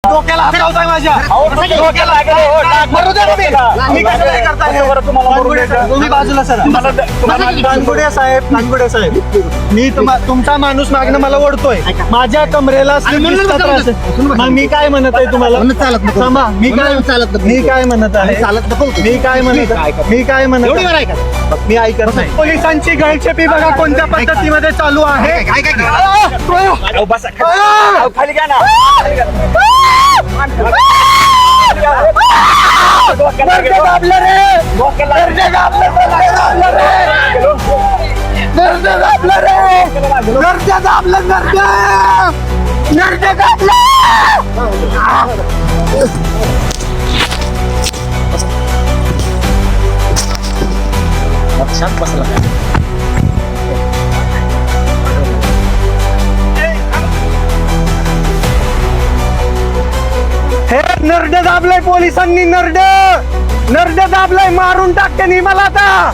डोक्याला हात लावताय माझ्या. डोक्याला मरू द्या तुम्ही. मी कसं काय करताय? कानगुडे साहेब, तुम्ही बाजूला सरा. कानगुडे साहेब, मी तुमचा माणूस मागणं मला ओढतोय. माझ्या कमरेला स्लिपचा त्रास आहे. मग मी काय म्हणत आहे तुम्हाला? थांबा, मी काय म्हणत आहे? मी काय म्हणत मी ऐकत नाही. पोलिसांची गळचेपी बघा कोणत्या पद्धतीमध्ये चालू आहे. खाली घ्या ना. हे नरड दाबलंय पोलिसांनी. नरड दाबलंय. मारून टाकते नी मला आता.